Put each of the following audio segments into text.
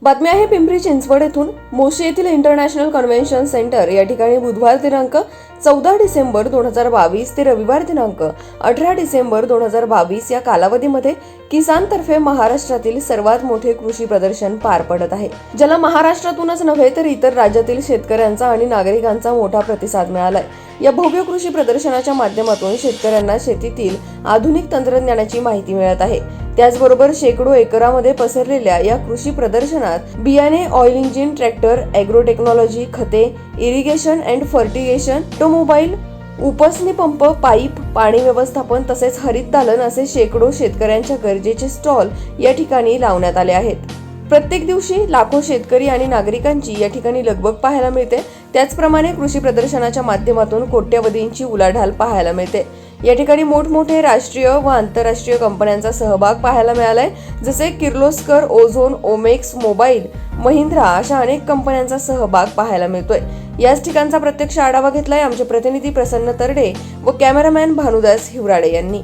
बातमी आहे पिंपरी चिंचवड येथून मोशी येथील इंटरनॅशनल कन्व्हेन्शन सेंटर या ठिकाणी बुधवार दिनांक 14 डिसेंबर 2022 ते रविवार दिनांक 18 डिसेंबर 2022 या कालावधीमध्ये किसान तर्फे महाराष्ट्रातील सर्वात मोठे कृषी प्रदर्शन पार पडत आहे, ज्याला महाराष्ट्रातूनच नव्हे तर इतर राज्यातील शेतकऱ्यांचा आणि नागरिकांचा मोठा प्रतिसाद मिळालाय। या भव्य कृषी प्रदर्शनाच्या माध्यमातून शेतकऱ्यांना शेतीतील आधुनिक तंत्रज्ञानाची माहिती मिळत आहे। त्याचबरोबर शेकडो एकरामध्ये पसरलेल्या या कृषी प्रदर्शनात बियाणे, oil engine, tractor, agro technology, खते, इरिगेशन अँड फर्टिगेशन, ऑटोमोबाईल, उपसनी पंप, पाईप, पाणी व्यवस्थापन तसेच हरित दालन असे शेकडो शेतकऱ्यांच्या गरजेचे स्टॉल या ठिकाणी लावण्यात आले आहेत। प्रत्येक दिवशी लाखो शेतकरी आणि नागरिकांची या ठिकाणी लगबग पाहायला मिळते। त्याचप्रमाणे कृषी प्रदर्शनाच्या माध्यमातून कोट्यवधींची उलाढाल पाहायला मिळते। या ठिकाणी मोठमोठे राष्ट्रीय व आंतरराष्ट्रीय कंपन्यांचा सहभाग पाहायला मिळालाय, जसे किर्लोस्कर, ओझोन, ओमेक्स, मोबाईल, महिंद्रा अशा अनेक कंपन्यांचा सहभाग पाहायला मिळतोय। याच ठिकाणचा प्रत्यक्ष आढावा घेतलाय आमचे प्रतिनिधी प्रसन्न तरडे व कॅमेरामॅन भानुदास हिवराडे यांनी।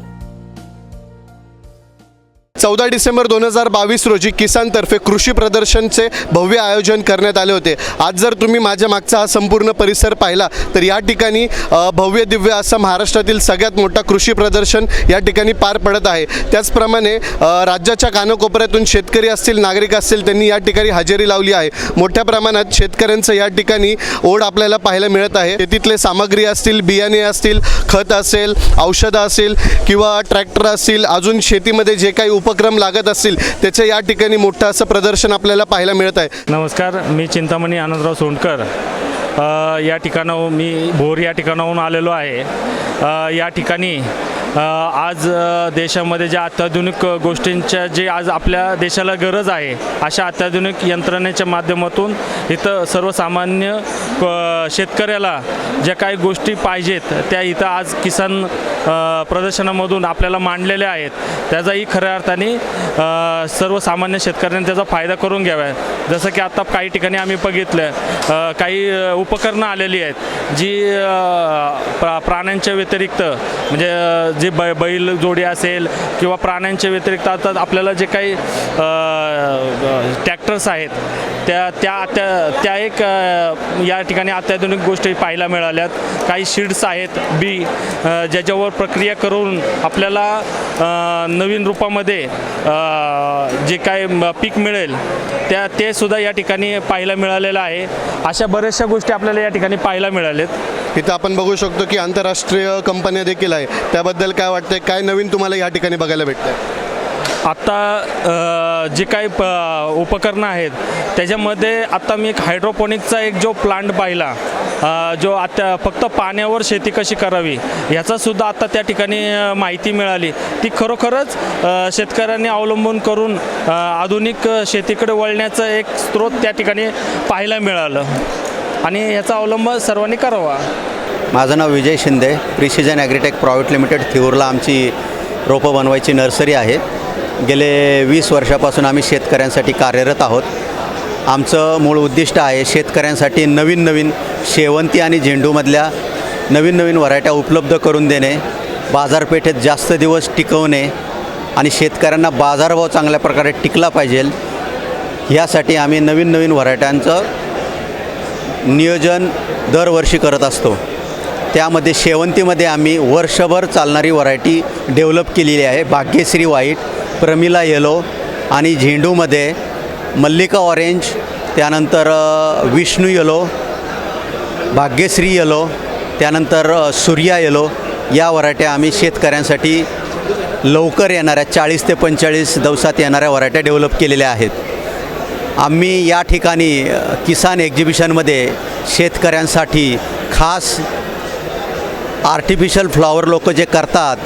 14 डिसेंबर 2022 रोजी किसानतर्फे कृषी प्रदर्शनचे भव्य आयोजन करण्यात आले होते। आज जर तुम्ही माझ्या मागचा हा संपूर्ण परिसर पाहिला तर या ठिकाणी भव्य दिव्य असं महाराष्ट्रातील सगळ्यात मोठा कृषी प्रदर्शन या ठिकाणी पार पडत आहे। त्याचप्रमाणे राज्याच्या कानाकोपऱ्यातून शेतकरी असतील, नागरिक असतील, त्यांनी या ठिकाणी हजेरी लावली आहे। मोठ्या प्रमाणात शेतकऱ्यांचं या ठिकाणी ओढ आपल्याला पाहायला मिळत आहे। शेतीतले सामग्री असतील, बियाणे असतील, खत असेल, औषधं असेल किंवा ट्रॅक्टर असतील, अजून शेतीमध्ये जे काही उपक्रम लागत असतील त्याचे या ठिकाणी मोठं असं प्रदर्शन आपल्याला पाहायला मिळत आहे। नमस्कार, मी चिंतामणी आनंदराव सोंडकर या ठिकाणाहून मी भोर या ठिकाणाहून आलेलो आहे। या ठिकाणी आज देशामध्ये ज्या अत्याधुनिक गोष्टींच्या जे आज आपल्या देशाला गरज आहे अशा अत्याधुनिक यंत्रणेच्या माध्यमातून इथं सर्वसामान्य शेतकऱ्याला ज्या काही गोष्टी पाहिजेत त्या इथं आज किसान प्रदर्शनामधून आपल्याला मांडलेल्या आहेत। त्याचाही खऱ्या अर्थाने सर्वसामान्य शेतकऱ्यांनी त्याचा फायदा करून घ्यावा। जसं की आता काही ठिकाणी आम्ही बघितलं काही उपकरणं आलेली आहेत जी प्राण्यांच्या व्यतिरिक्त म्हणजे जे बैल जोडी असेल किंवा प्राण्यांच्या व्यतिरिक्त आता आपल्याला जे काही ट्रॅक्टर्स आहेत त्या एक या ठिकाणी अत्याधुनिक गोष्टी पाहायला मिळाल्यात। काही सीड्स आहेत बी ज्याच्यावर प्रक्रिया करून आपल्याला नवीन रूपामध्ये जे काय पीक मिळेल ते सुद्धा या ठिकाणी पाहायला मिळालेलं आहे। अशा बऱ्याचशा गोष्टी आपल्याला या ठिकाणी पाहायला मिळाल्यात। इथं आपण बघू शकतो की आंतरराष्ट्रीय कंपन्या देखील आहे। त्याबद्दल काय वाटतंय, काय नवीन तुम्हाला या ठिकाणी बघायला भेटतंय? आत्ता जे काही उपकरणं आहेत त्याच्यामध्ये आता मी एक हायड्रोपोनिकचा एक जो प्लांट पाहिला जो आता फक्त पाण्यावर शेती कशी करावी ह्याचासुद्धा आता त्या ठिकाणी माहिती मिळाली। ती खरोखरच शेतकऱ्यांनी अवलंबून करून आधुनिक शेतीकडे वळण्याचं एक स्रोत त्या ठिकाणी पाहायला मिळालं आणि याचा अवलंब सर्वांनी करावा। माझं नाव Vijay Shinde, precision agritech private limited थिऊरला आमची रोपं बनवायची नर्सरी आहे। गेले 20 वर्षापासून आम्ही शेतकऱ्यांसाठी कार्यरत आहोत। आमचं मूळ उद्दिष्ट आहे शेतकऱ्यांसाठी नवीन शेवंती आणि झेंडूमधल्या नवीन व्हरायट्या उपलब्ध करून देणे, बाजारपेठेत जास्त दिवस टिकवणे आणि शेतकऱ्यांना बाजारभाव चांगल्या प्रकारे टिकला पाहिजे यासाठी आम्ही नवीन व्हरायट्यांचं नियोजन दरवर्षी करत असतो। त्यामध्ये शेवंतीमध्ये आम्ही वर्षभर चालणारी व्हरायटी डेव्हलप केलेली आहे, भाग्यश्री व्हाईट, प्रमिला येलो आणि झेंडूमध्ये मल्लिका ऑरेंज, त्यानंतर विष्णू येलो, भाग्यश्री येलो, त्यानंतर सूर्या येलो या व्हरायट्या आम्ही शेतकऱ्यांसाठी लवकर येणाऱ्या 40 ते 45 दिवसात येणाऱ्या व्हरायट्या डेव्हलप केलेल्या आहेत। आम्ही या ठिकाणी किसान एक्झिबिशनमध्ये शेतकऱ्यांसाठी खास आर्टिफिशियल फ्लॉवर लोक जे करतात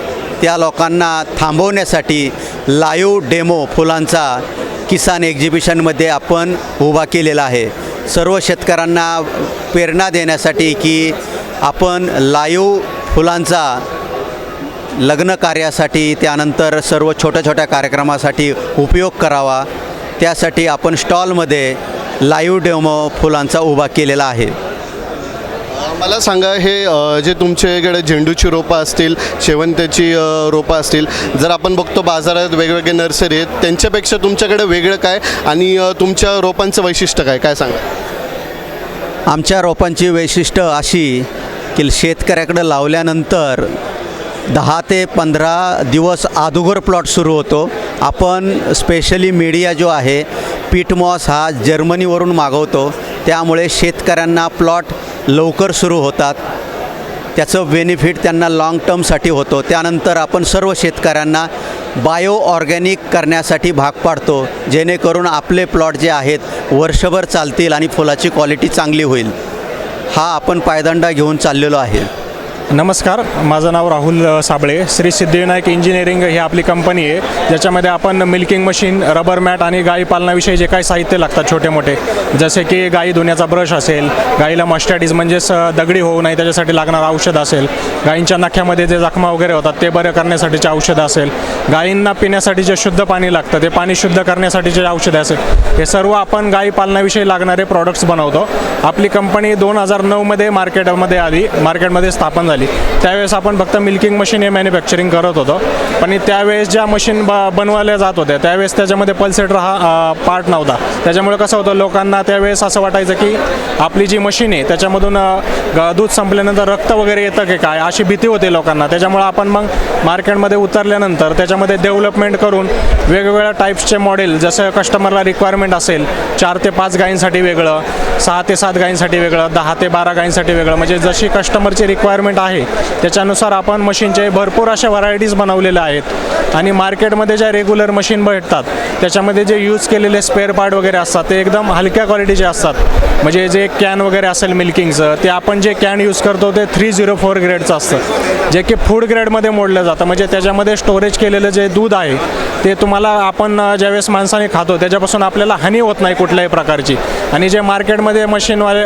त्या लोकांना थांबवण्यासाठी लाईव्ह डेमो फुलांचा किसान एक्झिबिशनमध्ये आपण उभा केलेला आहे। सर्व शेतकऱ्यांना प्रेरणा देण्यासाठी की आपण लाईव्ह फुलांचा लग्न कार्यासाठी त्यानंतर सर्व छोट्या कार्यक्रमासाठी उपयोग करावा, त्यासाठी आपण स्टॉलमध्ये लाईव्ह डेमो फुलांचा उभा केलेला आहे। मला सांगा हे जे तुमच्याकडे झेंडूची रोपं असतील, शेवंत्याची रोपं असतील, जर आपण बघतो बाजारात वेगवेगळे नर्सरी आहेत, त्यांच्यापेक्षा तुमच्याकडे वेगळं काय आणि तुमच्या रोपांचं वैशिष्ट्य काय काय सांगा? आमच्या रोपांची वैशिष्ट्य अशी की शेतकऱ्याकडे लावल्यानंतर 10 ते 15 दिवस अगोदर प्लॉट सुरू होतो. आपण स्पेशली मीडिया जो आहे पीटमॉस हा जर्मनीवरून मागवतो, त्यामुळे शेतकऱ्यांना प्लॉट लवकर सुरू होतात. त्याचं बेनिफिट त्यांना लाँग टर्मसाठी होतो. त्यानंतर आपण सर्व शेतकऱ्यांना बायो ऑर्गॅनिक करण्यासाठी भाग पाडतो, जेणेकरून आपले प्लॉट जे आहेत वर्षभर चालतील आणि फुलाची क्वालिटी चांगली होईल. हा आपण पायदंडा घेऊन चाललेलो आहे. नमस्कार, माझं नाव राहुल साबळे. श्री सिद्धिविनायक इंजिनिअरिंग ही आपली कंपनी आहे, ज्याच्यामध्ये आपण मिल्किंग मशीन, रबर मॅट आणि गाई पालनाविषयी जे काही साहित्य लागतात छोटे मोठे, जसे की गाई धुण्याचा ब्रश असेल, गाईला मास्टायटिस म्हणजेच दगडी होऊ नये त्याच्यासाठी लागणारं औषध असेल, गाईंच्या नख्यामध्ये जे जखमा वगैरे होतात ते बरे करण्यासाठीचे औषधं असेल, गाईंना पिण्यासाठी जे शुद्ध पाणी लागतं ते पाणी शुद्ध करण्यासाठीचे औषधं असेल, हे सर्व आपण गाई पालनाविषयी लागणारे प्रॉडक्ट्स बनवतो. आपली कंपनी 2009मध्ये मार्केटमध्ये स्थापन झाली. त्यावेळेस आपण फक्त मिल्किंग मशीन हे मॅन्युफॅक्चरिंग करत होतो. पण त्यावेळेस ज्या मशीन बनवल्या जात होत्या त्यावेळेस त्याच्यामध्ये पल्सेटर हा पार्ट नव्हता. त्याच्यामुळे कसं होतं, लोकांना त्यावेळेस असं वाटायचं की आपली जी मशीन आहे त्याच्यामधून दूध संपल्यानंतर रक्त वगैरे येतं की काय, अशी भीती होती लोकांना. त्याच्यामुळे आपण मग मार्केटमध्ये उतरल्यानंतर त्याच्यामध्ये डेव्हलपमेंट करून वेगवेगळ्या टाईप्सचे मॉडेल, जसं कस्टमरला रिक्वायरमेंट असेल 4 ते 5 गायींसाठी वेगळं, 6 ते 7 गायींसाठी वेगळं, 10 ते 12 गायींसाठी वेगळं, म्हणजे जशी कस्टमरची रिक्वायरमेंट आहे त्याच्यानुसार आपण मशीनचे भरपूर अशा व्हरायटीज बनवलेल्या आहेत. आणि मार्केटमध्ये ज्या रेग्युलर मशीन भेटतात त्याच्यामध्ये जे यूज केलेले स्पेअर पार्ट वगैरे असतात ते एकदम हलक्या क्वालिटीचे असतात. म्हणजे जे कॅन वगैरे असेल मिल्किंगचं, ते आपण जे कॅन यूज करतो ते 304 ग्रेडचं असतं, जे की फूड ग्रेडमध्ये मोडलं जातं. म्हणजे त्याच्यामध्ये स्टोरेज केलेलं जे दूध आहे ते तुम्हाला आपण ज्यावेळेस माणसाने खातो त्याच्यापासून आपल्याला हानी होत नाही कुठल्याही प्रकारची. आणि जे मार्केटमध्ये मशीनवाले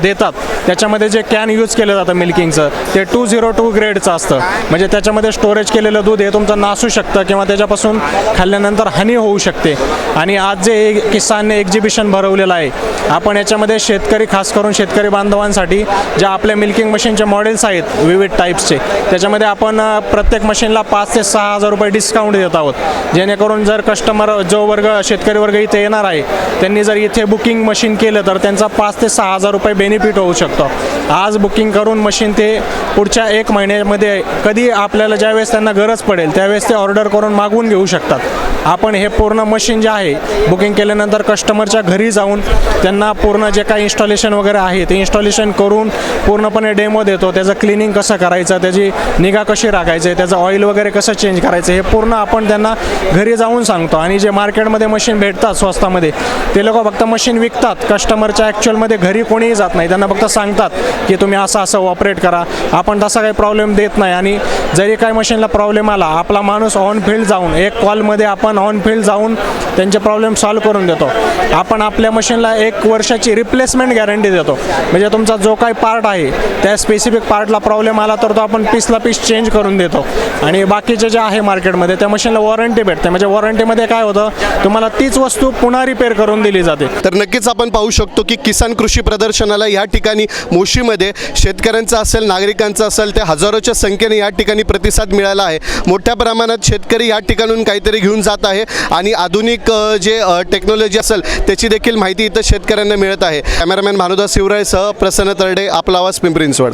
देतात त्याच्यामध्ये जे कॅन यूज केलं जातं मिल्किंगचं ते 202 ग्रेडचं असतं. म्हणजे त्याच्यामध्ये स्टोरेज केलेलं दूध हे तुमचं नासू शकतं किंवा त्याच्यापासून खाल्ल्यानंतर हानी होऊ शकते. आणि आज जे किसानने एक्झिबिशन भरवलेलं आहे, आपण याच्यामध्ये शेतकरी, खास करून शेतकरी बांधवांसाठी ज्या आपल्या मिल्किंग मशीनचे मॉडेल्स आहेत विविध टाईप्सचे, त्याच्यामध्ये आपण प्रत्येक मशीनला 5 ते 6 हजार रुपये डिस्काउंट देत आहोत. जेणेकरून जर कस्टमर, जो वर्ग शेतकरी वर्ग इथे येणार आहे, त्यांनी जर इथे बुकिंग मशीन केलं तर त्यांचा 5 ते 6 हजार रुपये बेनिफिट होऊ शकतो. आज बुकिंग करून मशीन ते पुढच्या 1 महिन्यामध्ये कधी आपल्याला ज्यावेळेस त्यांना गरज पडेल त्यावेळेस ते ऑर्डर करून मागवून घेऊ शकतात. आपण हे पूर्ण मशीन जे आहे बुकिंग केल्यानंतर कस्टमरच्या घरी जाऊन त्यांना पूर्ण जे काही इन्स्टॉलेशन वगैरे आहे ते इन्स्टॉलेशन करून पूर्णपणे डेमो देतो. त्याचं क्लिनिंग कसं करायचं, त्याची निगा कशी राखायची, त्याचं ऑइल वगैरे कसं चेंज करायचं, हे पूर्ण आपण त्यांना घरी जाऊन सांगतो. आणि जे मार्केटमध्ये मशीन भेटतात स्वस्तामध्ये ते लोक फक्त मशीन विकतात, कस्टमरच्या ॲक्च्युअलमध्ये घरी कोणीही जात नाही. त्यांना फक्त सांगतात की तुम्ही असं ऑपरेट करा. आपण तसा काही प्रॉब्लेम देत नाही. आणि जरी काही मशीनला प्रॉब्लेम आला, आपला माणूस ऑन फील्ड जाऊन, एक कॉलमध्ये आपण ऑन फील्ड जाऊन त्यांचे प्रॉब्लेम सॉल्व्ह करून देतो. आपण आपल्या मशीनला 1 वर्षाची रिप्लेसमेंट गॅरंटी देतो. म्हणजे तुमचा जो काही पार्ट आहे त्या स्पेसिफिक पार्टला प्रॉब्लेम आला तर तो आपण पीसला पीस चेंज करून देतो. आणि बाकीचे जे आहे मार्केटमध्ये त्या मशीनला वॉरंटी भेटते. म्हणजे वॉरंटीमध्ये काय होतं, तुम्हाला तीच वस्तू पुन्हा रिपेअर करून दिली जाते. तर नक्कीच आपण पाहू शकतो की किसान कृषी प्रदर्शनाला या ठिकाणी मोशीमध्ये शेतकऱ्यांचा असेल, नागरिकांचा असेल, त्या हजारोच्या संख्येने या ठिकाणी प्रतिसाद मिळाला आहे. मोठ्या प्रमाणात शेतकरी या ठिकाणून काहीतरी घेऊन जात आहे आणि आधुनिक जे टेक्नॉलॉजी असेल त्याची देखील माहिती इथं शेतकऱ्यांना मिळत आहे. कॅमेरामॅन भानुदास शिवरायसह प्रसन्न तरडे, आपला आवाज, पिंपरी चिंचवड.